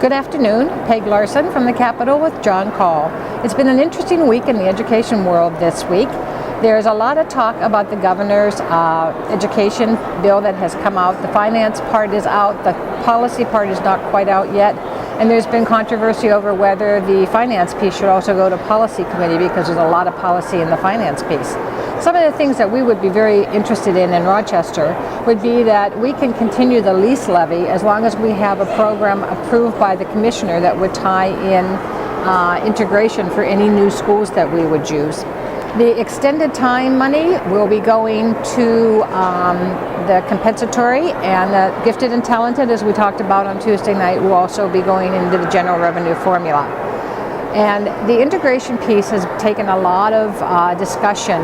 Good afternoon, Peg Larson from the Capitol with John Call. It's been an interesting week in the education world this week. There's a lot of talk about the governor's education bill that has come out. The finance part is out, the policy part is not quite out yet, and there's been controversy over whether the finance piece should also go to policy committee because there's a lot of policy in the finance piece. Some of the things that we would be very interested in Rochester would be that we can continue the lease levy as long as we have a program approved by the commissioner that would tie in integration for any new schools that we would use. The extended time money will be going to the compensatory, and the gifted and talented, as we talked about on Tuesday night, will also be going into the general revenue formula. And the integration piece has taken a lot of discussion.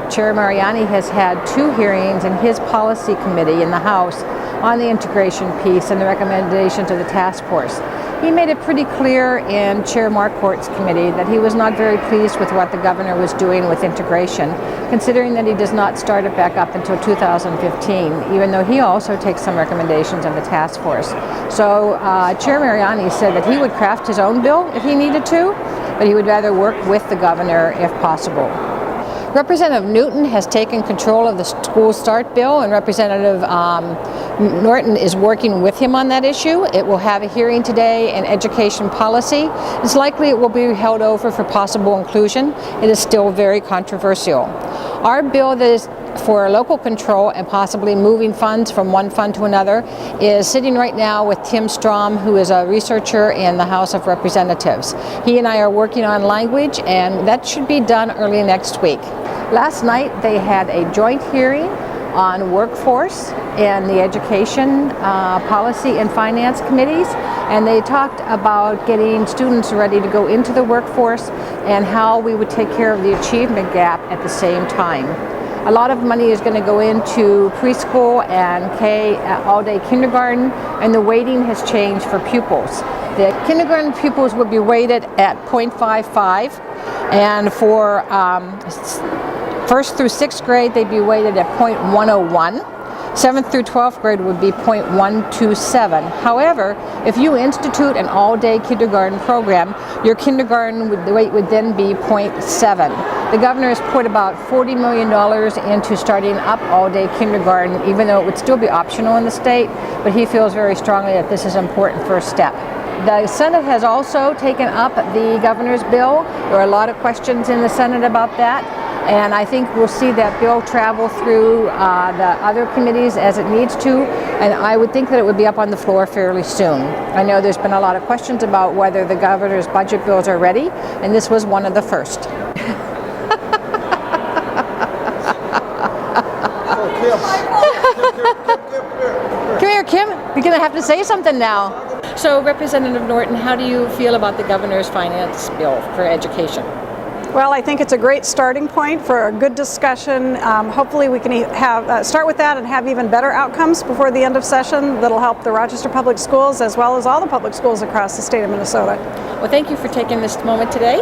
Chair Mariani has had 2 hearings in his policy committee in the House on the integration piece and the recommendations of the task force. He made it pretty clear in Chair Marquardt's committee that he was not very pleased with what the governor was doing with integration, considering that he does not start it back up until 2015, even though he also takes some recommendations of the task force. So Chair Mariani said that he would craft his own bill if he needed to, but he would rather work with the governor if possible. Representative Newton has taken control of the school start bill, and Representative Norton is working with him on that issue. It will have a hearing today in education policy. It's likely it will be held over for possible inclusion. It is still very controversial. Our bill that is for local control and possibly moving funds from one fund to another is sitting right now with Tim Strom, who is a researcher in the House of Representatives. He and I are working on language, and that should be done early next week. Last night they had a joint hearing on workforce in the education policy and finance committees, and they talked about getting students ready to go into the workforce and how we would take care of the achievement gap at the same time. A lot of money is going to go into preschool and K all-day kindergarten, and the weighting has changed for pupils. The kindergarten pupils will be weighted at 0.55, and for first through 6th grade they'd be weighted at 0.101. 7th through 12th grade would be 0.127. However, if you institute an all-day kindergarten program, your kindergarten weight would then be 0.7. The governor has put about $40 million into starting up all-day kindergarten, even though it would still be optional in the state, but he feels very strongly that this is an important first step. The Senate has also taken up the governor's bill. There are a lot of questions in the Senate about that, and I think we'll see that bill travel through the other committees as it needs to, and I would think that it would be up on the floor fairly soon. I know there's been a lot of questions about whether the governor's budget bills are ready, and this was one of the first. Come here, Kim. You're going to have to say something now. So, Representative Norton, how do you feel about the governor's finance bill for education? Well, I think it's a great starting point for a good discussion. Hopefully we can start with that and have even better outcomes before the end of session that'll help the Rochester Public Schools as well as all the public schools across the state of Minnesota. Well, thank you for taking this moment today.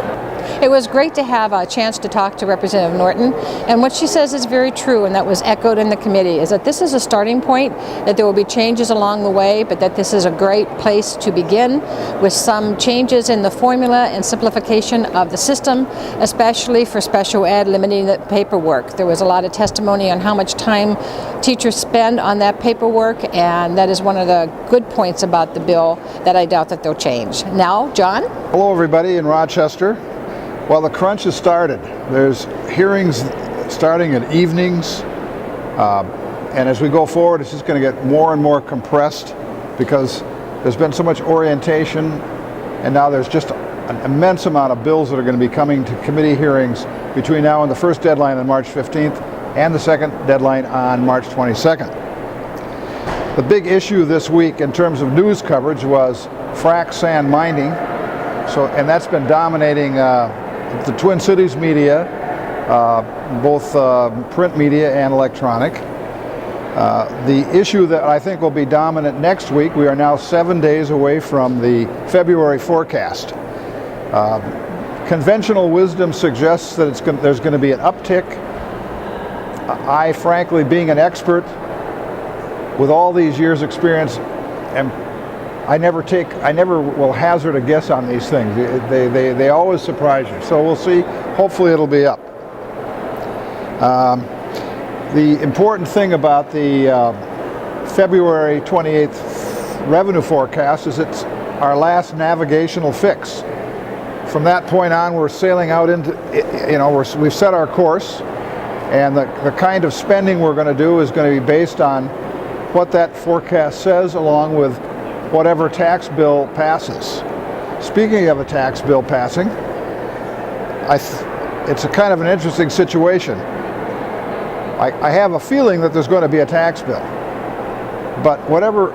It was great to have a chance to talk to Representative Norton, and what she says is very true, and that was echoed in the committee, is that this is a starting point, that there will be changes along the way, but that this is a great place to begin with some changes in the formula and simplification of the system, especially for special ed, limiting the paperwork. There was a lot of testimony on how much time teachers spend on that paperwork, and that is one of the good points about the bill that I doubt that they'll change. Now, John? Hello, everybody in Rochester. Well, the crunch has started. There's hearings starting at evenings, and as we go forward, it's just going to get more and more compressed because there's been so much orientation, and now there's just an immense amount of bills that are going to be coming to committee hearings between now and the first deadline on March 15th and the second deadline on March 22nd. The big issue this week in terms of news coverage was frac sand mining, and that's been dominating the Twin Cities media, both print media and electronic. The issue that I think will be dominant next week, we are now 7 days away from the February forecast. Conventional wisdom suggests that there's going to be an uptick. I, frankly, being an expert with all these years' experience, am I never will hazard a guess on these things. They always surprise you. So we'll see. Hopefully it'll be up. The important thing about the February 28th revenue forecast is it's our last navigational fix. From that point on, we're sailing out into, we've set our course, and the kind of spending we're going to do is going to be based on what that forecast says, along with whatever tax bill passes. Speaking of a tax bill passing, it's a kind of an interesting situation. I have a feeling that there's going to be a tax bill, but whatever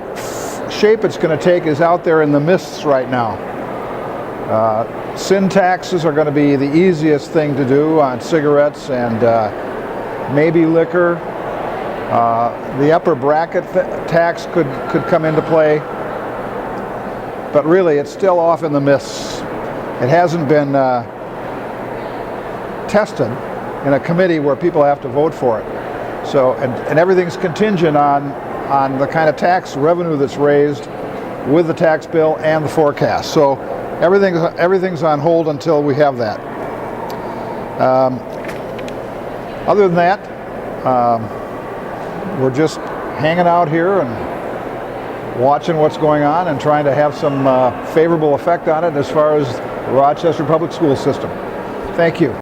shape it's going to take is out there in the mists right now. Sin taxes are going to be the easiest thing to do on cigarettes and maybe liquor. The upper bracket tax could come into play, but really it's still off in the mists. It hasn't been tested in a committee where people have to vote for it. So, and everything's contingent on the kind of tax revenue that's raised with the tax bill and the forecast. So everything's on hold until we have that. Other than that, we're just hanging out here and watching what's going on and trying to have some favorable effect on it as far as the Rochester Public School System. Thank you.